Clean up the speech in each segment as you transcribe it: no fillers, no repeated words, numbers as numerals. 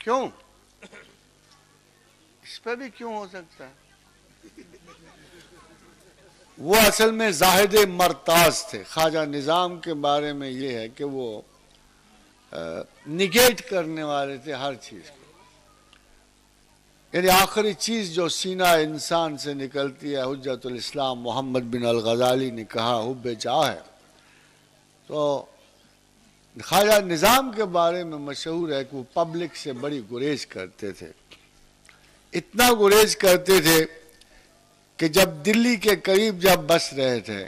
کیوں؟ اس پہ بھی کیوں ہو سکتا ہے؟ وہ اصل میں زاہد مرتاز تھے. خواجہ نظام کے بارے میں یہ ہے کہ وہ نگیٹ کرنے والے تھے ہر چیز کو. یعنی آخری چیز جو سینہ انسان سے نکلتی ہے، حجت الاسلام محمد بن الغزالی نے کہا حب جاہ ہے. تو خواجہ نظام کے بارے میں مشہور ہے کہ وہ پبلک سے بڑی گریز کرتے تھے. اتنا گریز کرتے تھے کہ جب دلی کے قریب جب بس رہے تھے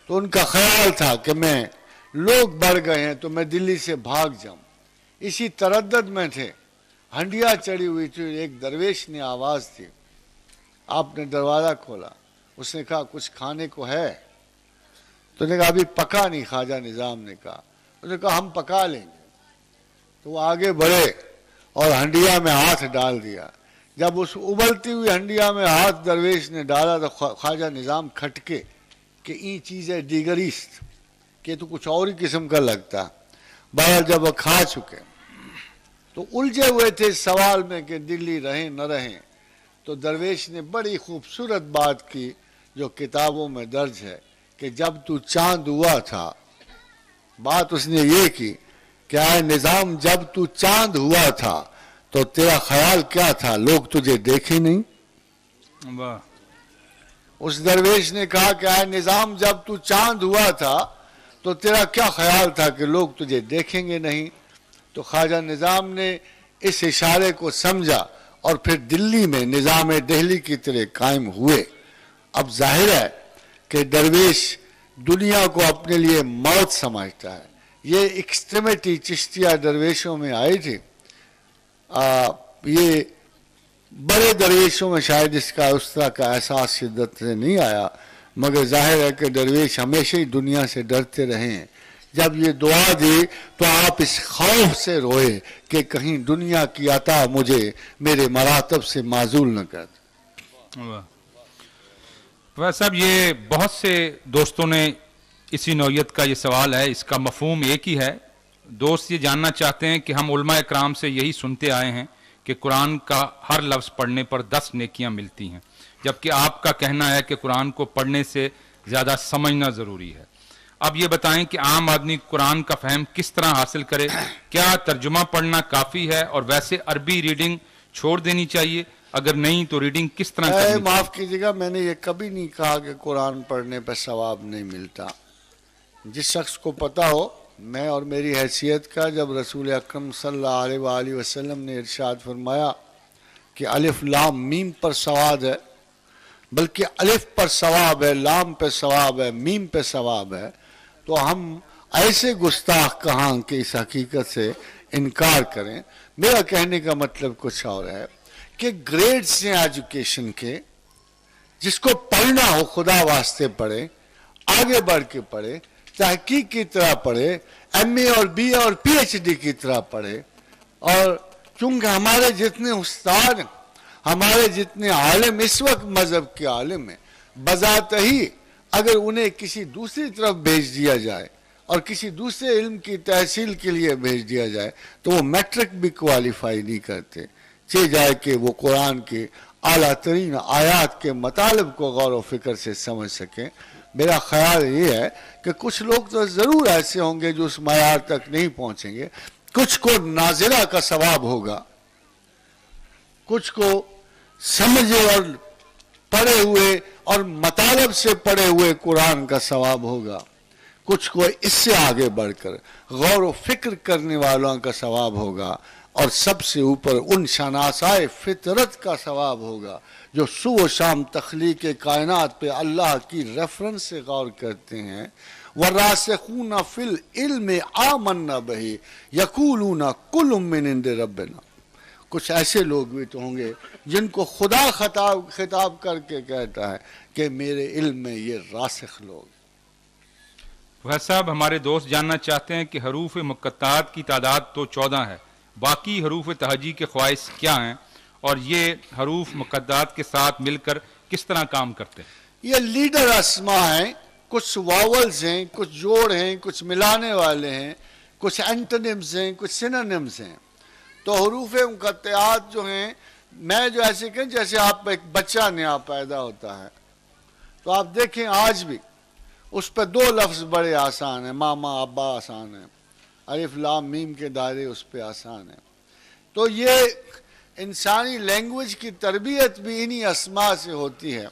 تو ان کا خیال تھا کہ میں لوگ بڑھ گئے ہیں تو میں دلی سے بھاگ جاؤں. اسی تردد میں تھے. ہنڈیا چڑھی ہوئی تھی. ایک درویش نے آواز دی. آپ نے دروازہ کھولا. اس نے کہا کچھ کھانے کو ہے؟ تو نے کہا ابھی پکا نہیں. خواجہ نظام نے کہا. اس نے کہا ہم پکا لیں گے. تو وہ آگے بڑھے اور ہنڈیا میں ہاتھ ڈال دیا. جب اس ابلتی ہوئی ہنڈیا میں ہاتھ درویش نے ڈالا تو خواجہ نظام کھٹکے کہ این چیز ہے دیگریست، کہ تو کچھ اور ہی قسم کا لگتا. بہرحال جب وہ کھا چکے تو الجھے ہوئے تھے سوال میں کہ دلی رہیں نہ رہیں. تو درویش نے بڑی خوبصورت بات کی جو کتابوں میں درج ہے کہ جب تو چاند ہوا تھا، بات اس نے یہ کی کہ اے نظام جب تو چاند ہوا تھا تو تیرا خیال کیا تھا؟ لوگ تجھے دیکھے نہیں. واہ. اس درویش نے کہا کہ اے نظام جب تو چاند ہوا تھا تو تیرا کیا خیال تھا کہ لوگ تجھے دیکھیں گے نہیں. تو خواجہ نظام نے اس اشارے کو سمجھا اور پھر دلی میں نظام دہلی کی طرح قائم ہوئے. اب ظاہر ہے کہ درویش دنیا کو اپنے لیے موت سمجھتا ہے. یہ ایکسٹریمٹی چشتیہ درویشوں میں آئی تھی. یہ بڑے درویشوں میں شاید اس طرح کا احساس شدت سے نہیں آیا، مگر ظاہر ہے کہ درویش ہمیشہ ہی دنیا سے ڈرتے رہے ہیں. جب یہ دعا دی تو آپ اس خوف سے روئے کہ کہیں دنیا کی عطا مجھے میرے مراتب سے معزول نہ کر دے. ویسے صاحب یہ بہت سے دوستوں نے اسی نوعیت کا یہ سوال ہے، اس کا مفہوم ایک ہی ہے. دوست یہ جاننا چاہتے ہیں کہ ہم علماء اکرام سے یہی سنتے آئے ہیں کہ قرآن کا ہر لفظ پڑھنے پر 10 نیکیاں ملتی ہیں، جبکہ آپ کا کہنا ہے کہ قرآن کو پڑھنے سے زیادہ سمجھنا ضروری ہے. اب یہ بتائیں کہ عام آدمی قرآن کا فہم کس طرح حاصل کرے؟ کیا ترجمہ پڑھنا کافی ہے اور ویسے عربی ریڈنگ چھوڑ دینی چاہیے؟ اگر نہیں تو ریڈنگ کس طرح کرنی چاہیے؟ معاف کیجیے گا، میں نے یہ کبھی نہیں کہا کہ قرآن پڑھنے پہ ثواب نہیں ملتا. جس شخص کو پتا ہو، میں اور میری حیثیت کا، جب رسول اکرم صلی اللہ علیہ وآلہ وسلم نے ارشاد فرمایا کہ الف لام میم پر ثواب ہے، بلکہ الف پر ثواب ہے، لام پہ ثواب ہے، میم پہ ثواب ہے، تو ہم ایسے گستاخ کہاں کہ اس حقیقت سے انکار کریں. میرا کہنے کا مطلب کچھ اور ہے کہ گریڈز ہیں ایجوکیشن کے. جس کو پڑھنا ہو خدا واسطے پڑھے، آگے بڑھ کے پڑھے، تحقیق کی طرح پڑھے، ایم اے اور بی اے اور پی ایچ ڈی کی طرح پڑھے. اور چونکہ ہمارے جتنے استاد، ہمارے جتنے عالم اس وقت مذہب کے عالم ہیں، بذات ہی اگر انہیں کسی دوسری طرف بھیج دیا جائے اور کسی دوسرے علم کی تحصیل کے لیے بھیج دیا جائے تو وہ میٹرک بھی کوالیفائی نہیں کرتے، چاہے جائے کہ وہ قرآن کے اعلیٰ ترین آیات کے مطالب کو غور و فکر سے سمجھ سکیں. میرا خیال یہ ہے کہ کچھ لوگ تو ضرور ایسے ہوں گے جو اس معیار تک نہیں پہنچیں گے. کچھ کو نازلہ کا ثواب ہوگا، کچھ کو سمجھے اور پڑھے ہوئے اور مطالب سے پڑھے ہوئے قرآن کا ثواب ہوگا، کچھ کو اس سے آگے بڑھ کر غور و فکر کرنے والوں کا ثواب ہوگا، اور سب سے اوپر ان شناسائے فطرت کا ثواب ہوگا جو صبح و شام تخلیق کائنات پہ اللہ کی ریفرنس سے غور کرتے ہیں. وَالرَّاسِخُونَ فِي الْعِلْمِ آمَنَّا بِهِ يَقُولُونَ كُلٌّ مِّنْ عِندِ رَبِّنَا. کچھ ایسے لوگ بھی تو ہوں گے جن کو خدا خطاب کر کے کہتا ہے کہ میرے علم میں یہ راسخ لوگ. ویسے صاحب ہمارے دوست جاننا چاہتے ہیں کہ حروف مقطعات کی تعداد تو 14 ہے، باقی حروف تہجی کے خواص کیا ہیں اور یہ حروف مقطعات کے ساتھ مل کر کس طرح کام کرتے ہیں؟ یہ لیڈر اسما ہیں، کچھ واولز ہیں، کچھ جوڑ ہیں، کچھ ملانے والے ہیں، کچھ اینٹونمز ہیں، کچھ سینونمز ہیں. تو حروف مقطعات جو ہیں، میں جو ایسے کہیں جیسے آپ ایک بچہ نیا پیدا ہوتا ہے تو آپ دیکھیں آج بھی اس پہ 2 لفظ بڑے آسان ہیں، ماما ابا آسان ہے، الف لام میم کے دائرے اس پہ آسان ہیں. تو یہ انسانی لینگویج کی تربیت بھی انہی اسماء سے ہوتی ہے.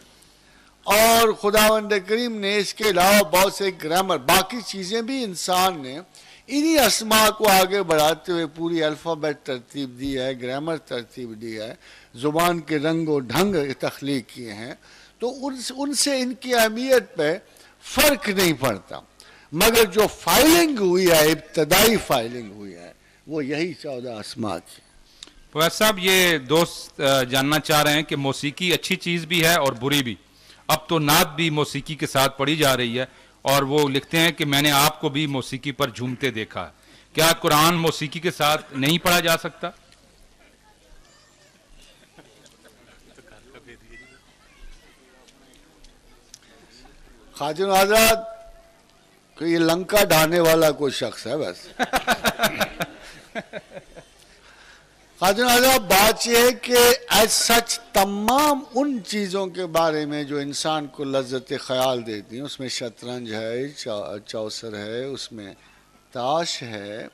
اور خداوند کریم نے اس کے علاوہ بہت سے گرامر، باقی چیزیں بھی انسان نے انہی اسماء کو آگے بڑھاتے ہوئے پوری الفابیٹ ترتیب دی ہے، گرامر ترتیب دی ہے، زبان کے رنگ و ڈھنگ تخلیق کیے ہیں. تو ان سے ان کی اہمیت پہ فرق نہیں پڑتا، مگر جو فائلنگ ہوئی ہے، ابتدائی فائلنگ ہوئی ہے، وہ یہی 14 اسماء کی. پروفیسر صاحب، یہ دوست جاننا چاہ رہے ہیں کہ موسیقی اچھی چیز بھی ہے اور بری بھی. اب تو نعت بھی موسیقی کے ساتھ پڑھی جا رہی ہے، اور وہ لکھتے ہیں کہ میں نے آپ کو بھی موسیقی پر جھومتے دیکھا ہے. کیا قرآن موسیقی کے ساتھ نہیں پڑھا جا سکتا؟ خواجہ آزاد کہ یہ لنکا ڈھانے والا کوئی شخص ہے بس. خواجہ آزاد بات یہ ہے کہ ایز سچ تمام ان چیزوں کے بارے میں جو انسان کو لذت خیال دیتی ہیں، اس میں شطرنج ہے، چوسر ہے، اس میں تاش ہے،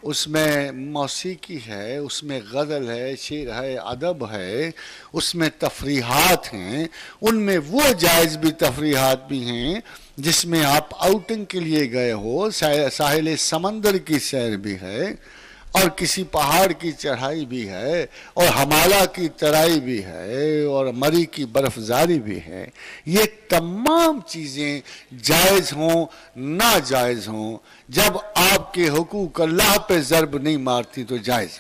اس میں موسیقی ہے، اس میں غزل ہے، شعر ہے، ادب ہے، اس میں تفریحات ہیں. ان میں وہ جائز بھی تفریحات بھی ہیں جس میں آپ آؤٹنگ کے لیے گئے ہو، ساحل سمندر کی سیر بھی ہے، اور کسی پہاڑ کی چڑھائی بھی ہے، اور ہمالا کی ترائی بھی ہے، اور مری کی برف زاری بھی ہے. یہ تمام چیزیں جائز ہوں ناجائز ہوں، جب آپ کے حقوق اللہ پہ ضرب نہیں مارتی تو جائز.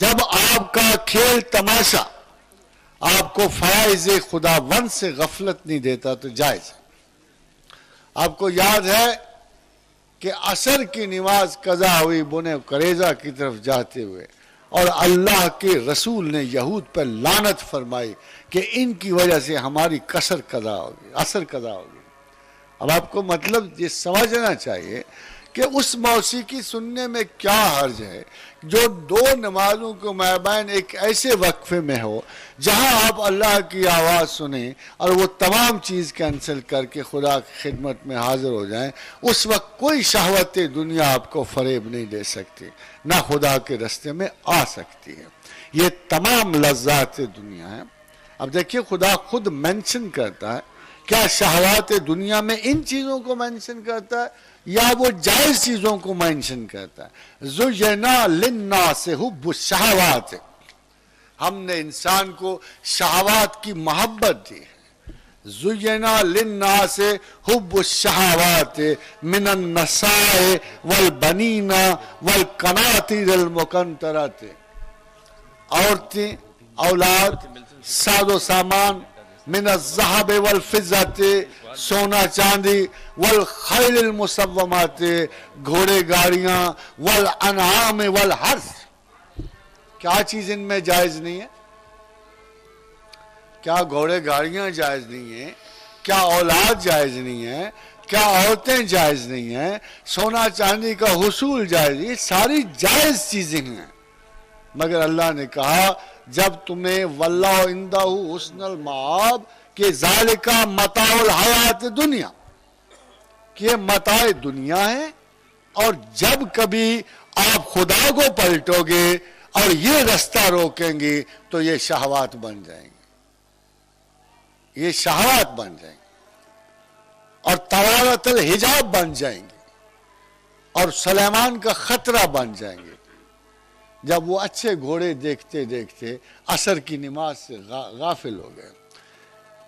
جب آپ کا کھیل تماشا آپ کو فرائض خداوند سے غفلت نہیں دیتا تو جائز. آپ کو یاد ہے کہ عصر کی نماز قضا ہوئی بنے قریظہ کی طرف جاتے ہوئے، اور اللہ کے رسول نے یہود پر لعنت فرمائی کہ ان کی وجہ سے ہماری عصر قضا ہوگی. اب آپ کو مطلب یہ سمجھنا چاہیے کہ اس موسیقی سننے میں کیا حرج ہے جو 2 نمازوں کے مابین ایک ایسے وقفے میں ہو جہاں آپ اللہ کی آواز سنیں اور وہ تمام چیز کینسل کر کے خدا کی خدمت میں حاضر ہو جائیں. اس وقت کوئی شہوت دنیا آپ کو فریب نہیں دے سکتی، نہ خدا کے رستے میں آ سکتی ہے. یہ تمام لذات دنیا ہیں. اب دیکھیے خدا خود مینشن کرتا ہے، کیا شہوات دنیا میں ان چیزوں کو مینشن کرتا ہے یا وہ جائز چیزوں کو مینشن کرتا ہے؟ زُيِّنَ لِلنَّاسِ حُبُّ الشَّهَوَاتِ، ہم نے انسان کو شہوات کی محبت دی. زُيِّنَ لِلنَّاسِ حُبُّ الشَّهَوَاتِ مِنَ النِّسَاءِ وَالْبَنِينَ وَالْقَنَاطِيرِ الْمُقَنطَرَةِ، عورتیں، اولاد، ساز و سامان، من الذهب والفضة، سونا چاندی، والخیل المسومات، گھوڑے گاڑیاں، والانعام والحرث. کیا چیز ان میں جائز نہیں ہے؟ کیا گھوڑے گاڑیاں جائز نہیں ہیں؟ کیا اولاد جائز نہیں ہے؟ کیا عورتیں جائز نہیں ہیں؟ سونا چاندی کا حصول جائز؟ یہ ساری جائز چیزیں ہیں. مگر اللہ نے کہا جب تمہیں واللہ عندہ حسن المآب کہ ذالک متاع الحیات دنیا، کہ یہ متاع دنیا ہے، اور جب کبھی آپ خدا کو پلٹو گے اور یہ رستہ روکیں گے تو یہ شہوات بن جائیں گے، یہ شہوات بن جائیں گے، اور طوارت الحجاب بن جائیں گے، اور سلیمان کا خطرہ بن جائیں گے. جب وہ اچھے گھوڑے دیکھتے دیکھتے عصر کی نماز سے غافل ہو گئے.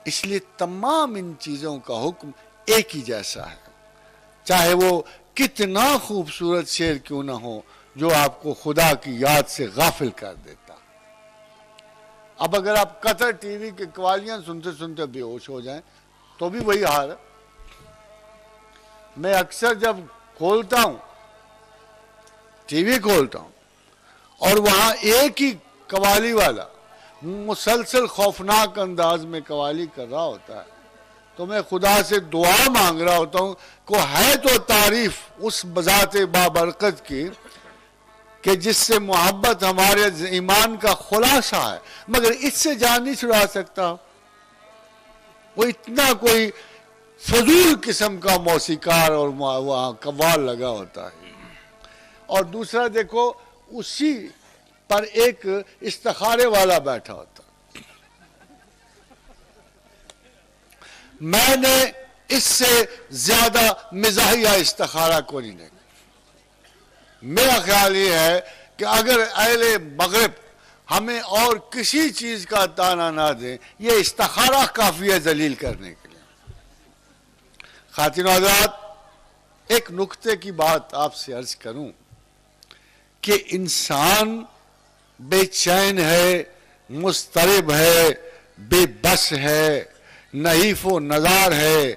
اس لیے تمام ان چیزوں کا حکم ایک ہی جیسا ہے، چاہے وہ کتنا خوبصورت شعر کیوں نہ ہو جو آپ کو خدا کی یاد سے غافل کر دیتا. اب اگر آپ قطر ٹی وی کے قوالیاں سنتے سنتے بے ہوش ہو جائیں تو بھی وہی حال ہے. میں اکثر جب کھولتا ہوں ٹی وی کھولتا ہوں اور وہاں ایک ہی قوالی والا مسلسل خوفناک انداز میں قوالی کر رہا ہوتا ہے تو میں خدا سے دعا مانگ رہا ہوتا ہوں کہ ہے تو تعریف اس بذات بابرکت کی کہ جس سے محبت ہمارے ایمان کا خلاصہ ہے، مگر اس سے جان نہیں چھڑا سکتا. وہ اتنا کوئی فضول قسم کا موسیقار اور وہاں قوال لگا ہوتا ہے. اور دوسرا دیکھو اسی پر ایک استخارے والا بیٹھا ہوتا. میں نے اس سے زیادہ مزاحیہ استخارہ کو نہیں دیکھا. میرا خیال یہ ہے کہ اگر اہل مغرب ہمیں اور کسی چیز کا تانا نہ دیں، یہ استخارہ کافی ہے ذلیل کرنے کے لیے. خواتین و حضرات، ایک نکتے کی بات آپ سے عرض کروں کہ انسان بے چین ہے، مضطرب ہے، بے بس ہے، نحیف و نزار ہے،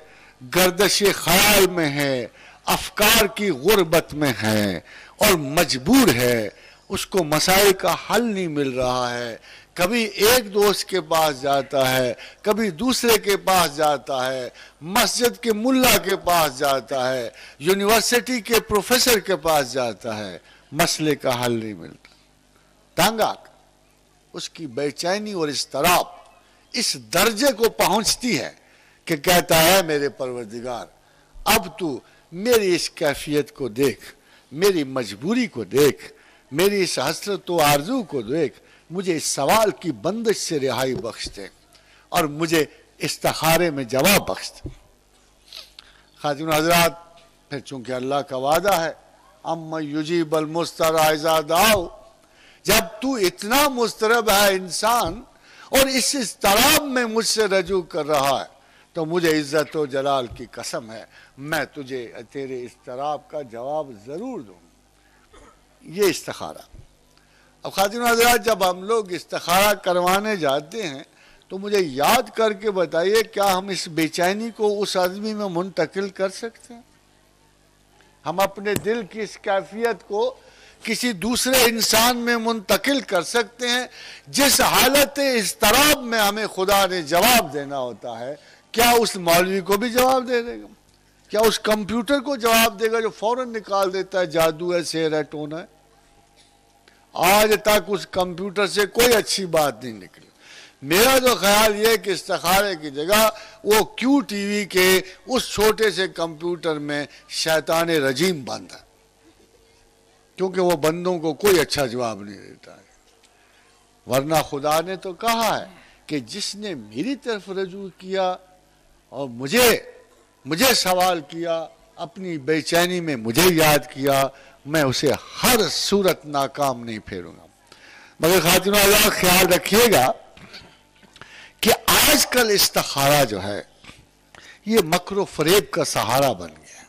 گردش خیال میں ہے، افکار کی غربت میں ہے اور مجبور ہے. اس کو مسائل کا حل نہیں مل رہا ہے. کبھی ایک دوست کے پاس جاتا ہے، کبھی دوسرے کے پاس جاتا ہے، مسجد کے ملا کے پاس جاتا ہے، یونیورسٹی کے پروفیسر کے پاس جاتا ہے، مسئلے کا حل نہیں ملتا. تنگ آ کر اس کی بے چینی اور اضطراب اس درجے کو پہنچتی ہے کہ کہتا ہے میرے پروردگار اب تو میری اس کیفیت کو دیکھ، میری مجبوری کو دیکھ، میری اس حسرت و آرزو کو دیکھ، مجھے اس سوال کی بندش سے رہائی بخش دے اور مجھے استخارے میں جواب بخش دے. خواتین و حضرات، پھر چونکہ اللہ کا وعدہ ہے اَمَّن یُجِیبُ الْمُضْطَرَّ اِذَا دَعَاهُ، جب تو اتنا مضطرب ہے انسان اور اس اضطراب میں مجھ سے رجوع کر رہا ہے تو مجھے عزت و جلال کی قسم ہے میں تجھے تیرے اضطراب کا جواب ضرور دوں. یہ استخارہ. اب خواتین و حضرات، جب ہم لوگ استخارہ کروانے جاتے ہیں تو مجھے یاد کر کے بتائیے کیا ہم اس بے چینی کو اس آدمی میں منتقل کر سکتے ہیں؟ ہم اپنے دل کی اس کیفیت کو کسی دوسرے انسان میں منتقل کر سکتے ہیں؟ جس حالت اضطراب میں ہمیں خدا نے جواب دینا ہوتا ہے، کیا اس مولوی کو بھی جواب دے دے گا؟ کیا اس کمپیوٹر کو جواب دے گا جو فوراً نکال دیتا ہے جادو ہے، سحر ہے، ٹونا ہے؟ آج تک اس کمپیوٹر سے کوئی اچھی بات نہیں نکلی. میرا جو خیال یہ ہے کہ استخارے کی جگہ وہ کیو ٹی وی کے اس چھوٹے سے کمپیوٹر میں شیطان رجیم بند ہے، کیونکہ وہ بندوں کو کوئی اچھا جواب نہیں دیتا ہے. ورنہ خدا نے تو کہا ہے کہ جس نے میری طرف رجوع کیا اور مجھے سوال کیا، اپنی بے چینی میں مجھے یاد کیا، میں اسے ہر صورت ناکام نہیں پھیروں گا. مگر خواتین و حضرات، خیال رکھیے گا کہ آج کل استخارہ جو ہے یہ مکر و فریب کا سہارا بن گیا.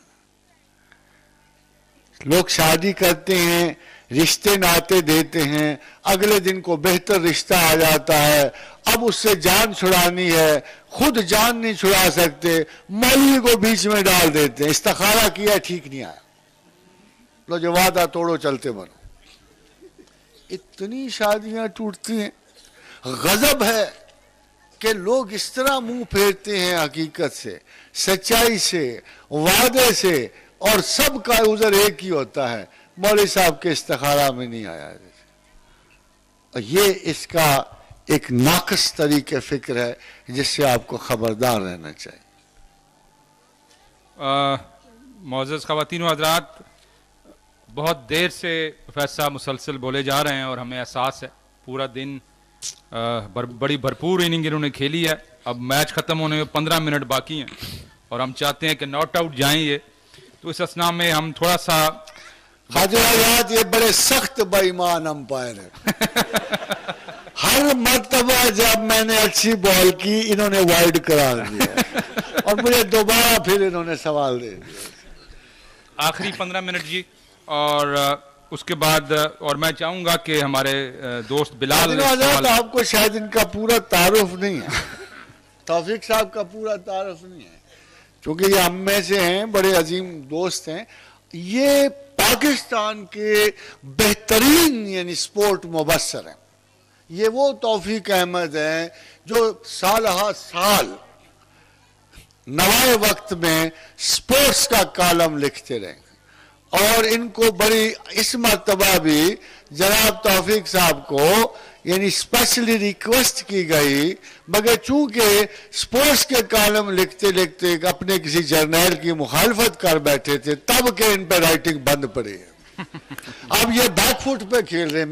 لوگ شادی کرتے ہیں، رشتے ناتے دیتے ہیں، اگلے دن کو بہتر رشتہ آ جاتا ہے، اب اس سے جان چھڑانی ہے، خود جان نہیں چھڑا سکتے، مولوی کو بیچ میں ڈال دیتے ہیں. استخارہ کیا ٹھیک نہیں آیا، لو جو وعدہ توڑو چلتے بنو. اتنی شادیاں ٹوٹتی ہیں. غضب ہے کہ لوگ اس طرح منہ پھیرتے ہیں حقیقت سے، سچائی سے، وعدے سے، اور سب کا عذر ایک ہی ہوتا ہے، مولوی صاحب کے استخارہ میں نہیں آیا. یہ اس کا ایک ناقص طریقہ فکر ہے جس سے آپ کو خبردار رہنا چاہیے. معزز خواتین و حضرات، بہت دیر سے پروفیسر صاحب مسلسل بولے جا رہے ہیں اور ہمیں احساس ہے پورا دن بڑی بھرپور اننگ انہوں نے کھیلی ہے. اب میچ ختم ہونے میں 15 منٹ باقی ہیں اور ہم چاہتے ہیں کہ ناٹ آؤٹ جائیں یہ. تو اس اسنا میں ہم تھوڑا سا حضرات، یہ بڑے سخت بے ایمان امپائر ہے. ہر مرتبہ جب میں نے اچھی بال کی انہوں نے وائڈ قرار دیا اور مجھے دوبارہ پھر انہوں نے سوال دے دیا. آخری 15 منٹ جی، اور اس کے بعد اور میں چاہوں گا کہ ہمارے دوست بلال، آپ کو شاید ان کا پورا تعارف نہیں ہے، توفیق صاحب کا پورا تعارف نہیں ہے، چونکہ یہ ہم میں سے ہیں، بڑے عظیم دوست ہیں. یہ پاکستان کے بہترین یعنی سپورٹ مبصر ہیں. یہ وہ توفیق احمد ہیں جو سال ہا سال نوائے وقت میں سپورٹس کا کالم لکھتے رہے اور ان کو بڑی اس مرتبہ بھی جناب توفیق صاحب کو یعنی اسپیشلی ریکویسٹ کی گئی، مگر چونکہ سپورٹس کے کالم لکھتے لکھتے اپنے کسی جرنیل کی مخالفت کر بیٹھے تھے، تب کہ ان پہ رائٹنگ بند پڑی ہے۔ اب یہ بیک فٹ پہ کھیل رہے ہیں۔